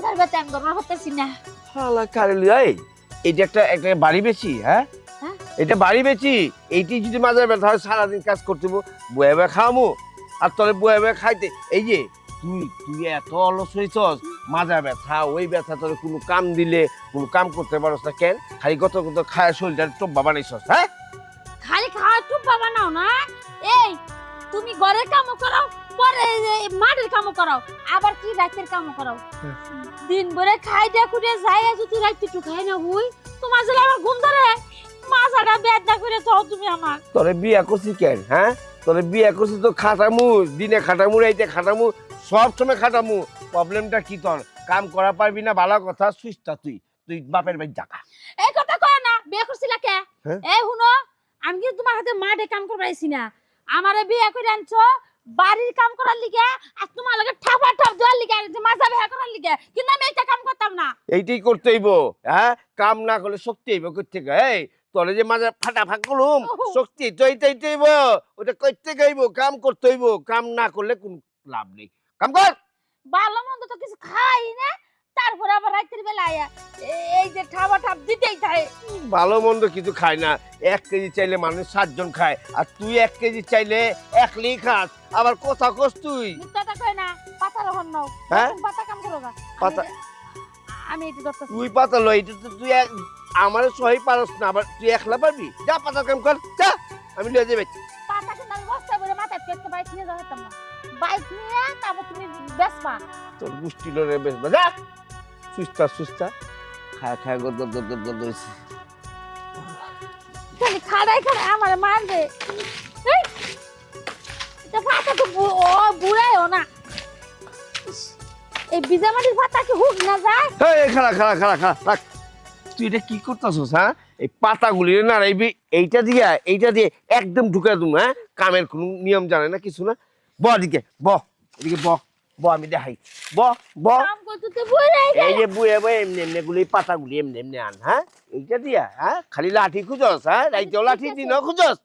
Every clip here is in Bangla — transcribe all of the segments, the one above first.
মাজার ব্যথা আমি ধরবার পারতেছি না। শালা কারেলি এই এটা একটা বাড়ি বেশি হ্যাঁ হ্যাঁ? এটা বাড়ি বেশি এইটি যদি মাজার ব্যথা হয় সারাদিন কাজ করতে বয়ে বয়ে খাওয়ামো আর তোরে বয়ে বয়ে খাইতে এই যে তুই এত অলস হয়েছস মাজার ব্যথা ওই ব্যথা তোর কোনো কাম দিলে কোনো কাম করতে পারস না কেন খালি কত খায় শরীরটা টব্বা বানাইছস হ্যাঁ খালি খাওয়া টুপা বানাও না। এই তুমি ঘরের কামও করাও, পরে মাঠের কামও করাও, আবার কি রাতের কামও করাও। দিন ভরে খাই দিয়া খুঁড়ে যাই যদি রাতে একটু খাই না হুই তোমার জন্য আমার ঘুম ধরে মাথাটা বেদনা করে চাও তুমি আমার। তোরে বিয়া করছি কেন হ্যাঁ তোরে বিয়া করছি তো খাটামু দিনে খাটামু রাইতে খাটামু সব সময় খাটামু প্রবলেমটা কি তোর কাম করা পারবি না ভালো কথা সুইচটা তুই বাপের বাড়ি জাকা এই কথা কয় না বিয়ে করছিলা কে? হ্যাঁ? এই শুনো আমি কি তোমার হাতে মাঠে কাম করবার আইছি না, আমারে বিয়ে করে আনছো বাড়ির কাম করার লিগে আর তোমার লগে ঠাপা ঠাপ দেওয়ার লিগে আর যে মাজা বিয়ে করার লিগে, কিন্তু আমি এইটা কাম করতাম না। এইটাই করতে হইব হ্যাঁ কাম না করলে শক্তি হইব করতে এই তোরে যে মাঝে ফাটাফাক করলুম শক্তি তো এইটাই হইব ওটা করতে গাইব কাম করতে হইব কাম না করলে কোন লাভ নেই কাম কর ভালো মন্দ তো কিছু খাই না, তারপরে আবার রাতের বেলা আয়া এই যে ঠাপা ঠাপ দিতেই থাকে। ভালো মন্দ কিছু খায় না 1 কেজি চাইলে মানুষ 7 জন খায় আর তুই 1 কেজি চাইলে একলাই খাস আবার কথা কস তুই মিথ্যাটা কয় না, পাতা রহন নাও হ্যাঁ? পাতা কাম করো গা। পাতা আমি এটা ধরতেছি। তুই পাতা লই এটা তো তুই আমার সহি পারস না আবার তুই একলা পারবি যা পাতা কাম কর যা আমি লয়ে যাবে পাতা কিন্তু আমি বস্তা করে মাথায় পেটকে বাইক নিয়ে যাওয়াতাম না, বাইক নিয়ে তারপর তুমি বেসবা। তোর গুষ্টি লরে বেশ যা সুস্তা খায় গদ হইছে খালি খাড়াই আমার মারবে। এই, এটা পাতা তো বুড়াইও না। ইস, এই বিজামাটির পাতা কি হুক না যায়? এই খাড়া রাখ তুই এটা কি করতেছস হ্যাঁ এই পাতাগুলি না এইটা দিয়ে একদম ঢুকাই দিম হ্যাঁ কামের কোনো নিয়ম জানে না কিছু না এদিকে আমি দেখাই কাম করতে তো বুড়াই এই যে বুয়ে এমনি গুলি পাতাগুলি এমনি আন হ্যাঁ এইটা দিয়া হ্যাঁ খালি লাঠি খুঁজস হ্যাঁ রাইতেও লাঠি দিনও খুঁজস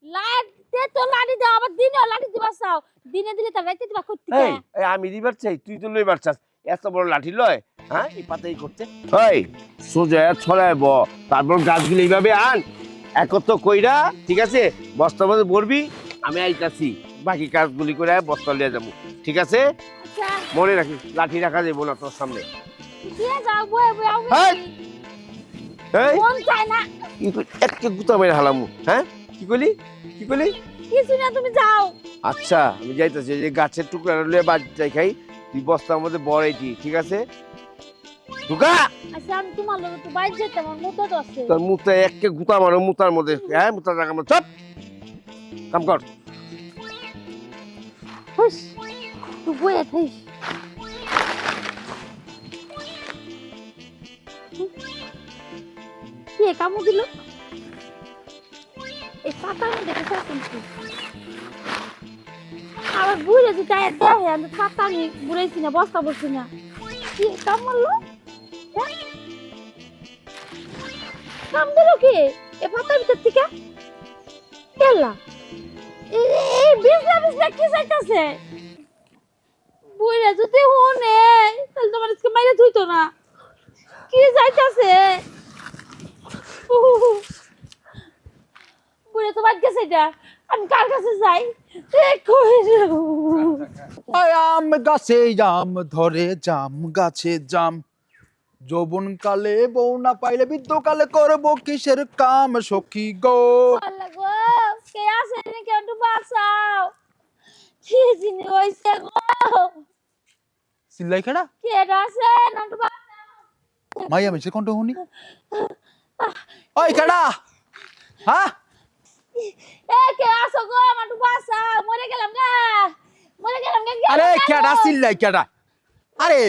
লাঠি তো লাঠি দাও, আবার দিনেও লাঠি দিবা চাও, দিনে দিলে তার রাইতে দিবা করতে। এই আমি দিবার চাই তুই তো লইবার চাস এত বড় লাঠি লয় হ্যাঁ এই পাতাই করতে ওই সোজা ছড়াইব তারপর গাছগুলো এইভাবে আন একত্র কইরা ঠিক আছে বস্তার মধ্যে ভরবি আমি আইতাছি বাকি কাজগুলি করে বস্তা লিয়ে যাবো ঠিক আছে আচ্ছা মনে রাখিস লাঠি রাখা যাবো না তোর সামনে দিয়ে যাও বয়ে বয়ে আমি হেই! এই মন চায় না একটা গুতা মেরে হালামু হ্যাঁ কি কইলি কিছু না, তুমি যাও। আচ্ছা আমি যাইতাছি এই যে গাছের টুকরা লয়ে বাড়ি খাই তুই বস্তার মধ্যে বড়াইটি ঠিক আছে ঢুকা আচ্ছা আমি তোমার লগে তো বাইরে যেতে আমার মুতো দছে। তোর মুখটা একে গুতা মারো মুতার মধ্যে হ্যাঁ মুতার জায়গা মধ্যে চপ কাম কর হুস তুই বয়ে থাকিস। কে কামু দিল এই পাতার মধ্যে কোথায় শুনছি আবার বুড়ে যে তাই দেখে আমি পাতা আমি বুড়াইছি না বস্তা বসছি না কি কাম মারলো হ্যাঁ? কাম দিল কি এ পাতার ভিতর থেকে কেলা এই বিজলা কি চাইতাছে বুড়ে যদি হুনে তাহলে তোমার আজকে মাইরে ধুইতো না কি চাইতাছে বুড়ে তো বাদ গেছে এটা আমি কার কাছে যাই আম গাছে জাম ধরে জাম গাছে জাম যৌবন কালে বউ না পাইলে বৃদ্ধকালে করবো কিসের কাম সখী গো আল্লাহ গো কে আছে নি কেউ একটু বাঁচাও কি জিনি হইছে গো সিল্লাই খেড়া কে আছে না একটু বাঁচাও মাইয়া মিছে কোনটা হুনি ওই খেড়া হ্যাঁ এ কে আছো গো আমার একটু বাঁচাও মরে গেলাম গা আরে খেড়া সিল্লাই খেড়া আরে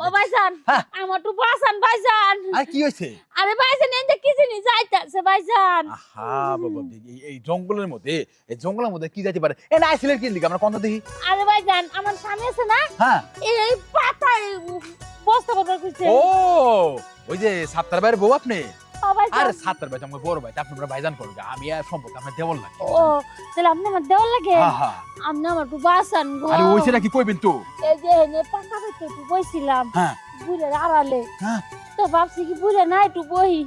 ও ভাইজান হ্যাঁ। আমার একটু বাঁচান ভাইজান আর কি হয়েছে আরে ভাইজান এই যে কি জিনি যাইতাছে ভাইজান আহা বাবা এই জঙ্গলের মধ্যে কি যাইতে পারে এ না সিলের কি লিখা আমরা কোনটা দেখি আরে ভাইজান আমার স্বামী আছে না হ্যাঁ এই পাতায় বস্তা বদল করছে ও ওই যে সাত্তার ভাইয়ের বউ আপনি ও ভাইজান আরে সাত্তার ভাই আমার বড় ভাই আপনারা ভাইজান করবে আমি আর সম্পর্কে আপনার দেওয়াল লাগে ও তাহলে আপনি আমার দেওয়ার লাগে হ্যাঁ হ্যাঁ আপনি আমার একটু বাঁচান গো আরে ওইছে নাকি কইবেন তো এই যে এনে পাতা হইতে একটু বইছিলাম হ্যাঁ বুড়ে আড়ালে হ্যাঁ। তো ভাবছি কি বুড়ে না একটু বহি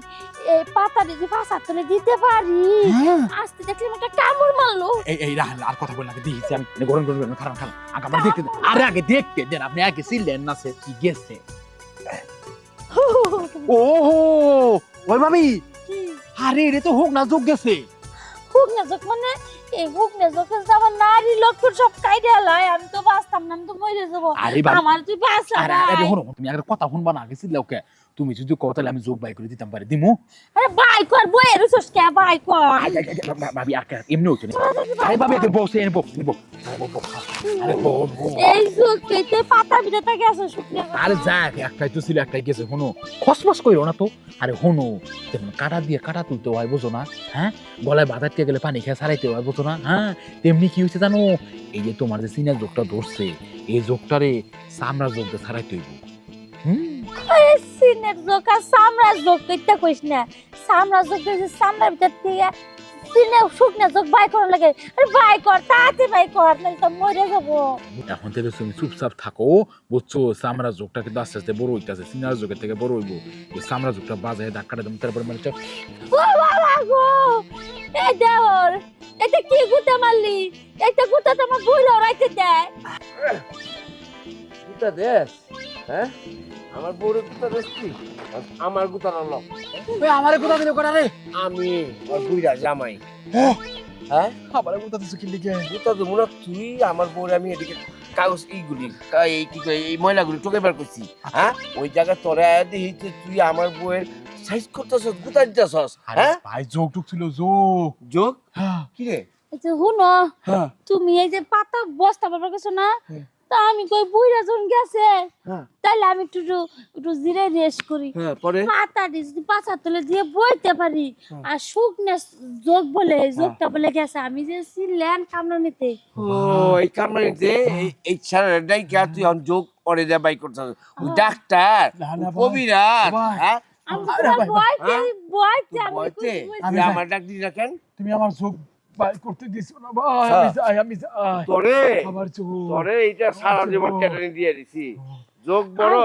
এই পাতা দিয়ে ফাঁসার তলে দিতে পারি হ্যাঁ। আসতে দেখলাম একটা কামড় মারলো এই রাহান আর কথা বল না দিয়েছি আমি গরম গরম খারাপ খারাপ আগে আমার দেখতে দেন। আরে আগে দেখতে দেন আপনি আগে ছিলেন না সে কি গেছে ওহো ওই মামি আরে রে তো হোক না যোগ গেছে হুক না যোগ মানে এই হুক না যোগ আমার নারী লক্ষণ সব কাইডে হলাই আমি তো বাঁচতাম না আমি তো মরে যাবো আরে বাবা আমার তুই বাঁচা আরে আরে হনো তুমি আগে কথা শুনবা না আগে ছিল ওকে তুমি যদি কথা তাহলে আমি যোগ বাই করে দিতাম পারি দিমু আরে বাই কর বইয়ের উসস কে বাই কর ভাবি আকে এমনি হচ্ছে না আরে ভাবি এতে বসে এনে বস আরে বস এই যোগ কেটে পাতা ভিতরে গেছে শুকনো আরে যাক একটাই তো ছিল একটাই গেছে হনো খসমস কইরো না তো আরে হনো যেমন কাটা দিয়ে কাটা তুলতে হয় বুঝো না হ্যাঁ গলায় বাঁধাতে গেলে পানি খেয়ে সারাইতে হয় বুঝো না হ্যাঁ তেমনি কি হয়েছে জানো এই যে তোমার যে সিনার যোগটা ধরছে এই যোগটারে সামরার যোগটা সারাইতে হইব সিনের যোগ আর সামরাজ যোগ কেটে কইস না সামরাজ যোগ যে সামরার ভিতর থেকে সিনে শুকনো যোগ বাই করা লাগে আরে বাই কর তাতে বাই কর নাই তো মরে যাবো এখন থেকে তুমি চুপচাপ থাকো বুঝছো সামরার যোগটা কিন্তু আস্তে আস্তে বড় হইতেছে সিনার যোগের থেকে বড় হইব এই সামরার যোগটা বাজায় ধাক্কাটা দেবো তারপরে মানে ও বাবা গো এই দেওর এটা কি গুতা মারলি এটা গুতা তো আমার বুইলো রাইতে দেয় গুতা দেশ হ্যাঁ আমার বউরে গুতা দেশ তুই আমার গুতা নাম আমারে কোথা দিলে করা রে আমি ওর বুইরা জামাই হ্যাঁ হ্যাঁ আমারে কোথা দিছো কি লিখে গুতা দেবো না তুই আমার বউরে আমি এদিকে কাগজ এইগুলি এই কি কই এই ময়লাগুলি টোকে বের করছি হ্যাঁ ওই জায়গায় তোরা দেখি তুই আমার বউয়ের সাইজ করতেছস গুতা দিতেছস হ্যাঁ ভাই যোগ টুক ছিল যোগ যোগ হ্যাঁ কি রে এই যে হুনো হ্যাঁ তুমি এই যে পাতা বস্তা বাবার কাছে না হ্যাঁ। তা আমি কই বুইরা জন গেছে হ্যাঁ তাইলে আমি একটু জিরে রেস্ট করি হ্যাঁ পরে পাতা দিয়ে যদি পাঁচা তলে দিয়ে বইতে পারি হ্যাঁ। আর শুকনো যোগ বলে যোগটা বলে গেছে আমি যে ছিলেন কামরানিতে ও এই কামরানিতে এই ছাড়াটাই কে তুই অন যোগ করে দে বাই করছস ওই ডাক্তার না, না, ভাই। কবিরাজ ভাই। হ্যাঁ আমি আরে ভাই, বইতে হ্যাঁ? বইতে আমি বইতে কই আমি তুই যাই। আমার ডাক দিস না কেন তুমি আমার যোগ বাই করতে দিছো না ভাই হ্যাঁ। আমি যাই তোরে আমার যোগ তোরে এইটা সারা জীবন কেটে দিয়ে দিছি যোগ বড়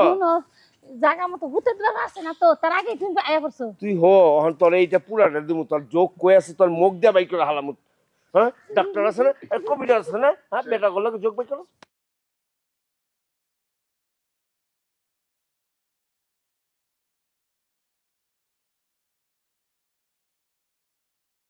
জায়গা মতো ভূতের দ্বার আছে না তো তার আগে তুমি আয়া করছো তুই হো এখন তোরে এইটা পুরাটা দিমু তোর যোগ কই আছে তোর মুখ দিয়ে বাই করে হালামু হ্যাঁ ডাক্তার আছে না কবিরাজ আছে না হ্যাঁ বেটা গুলোকে যোগ বাই করো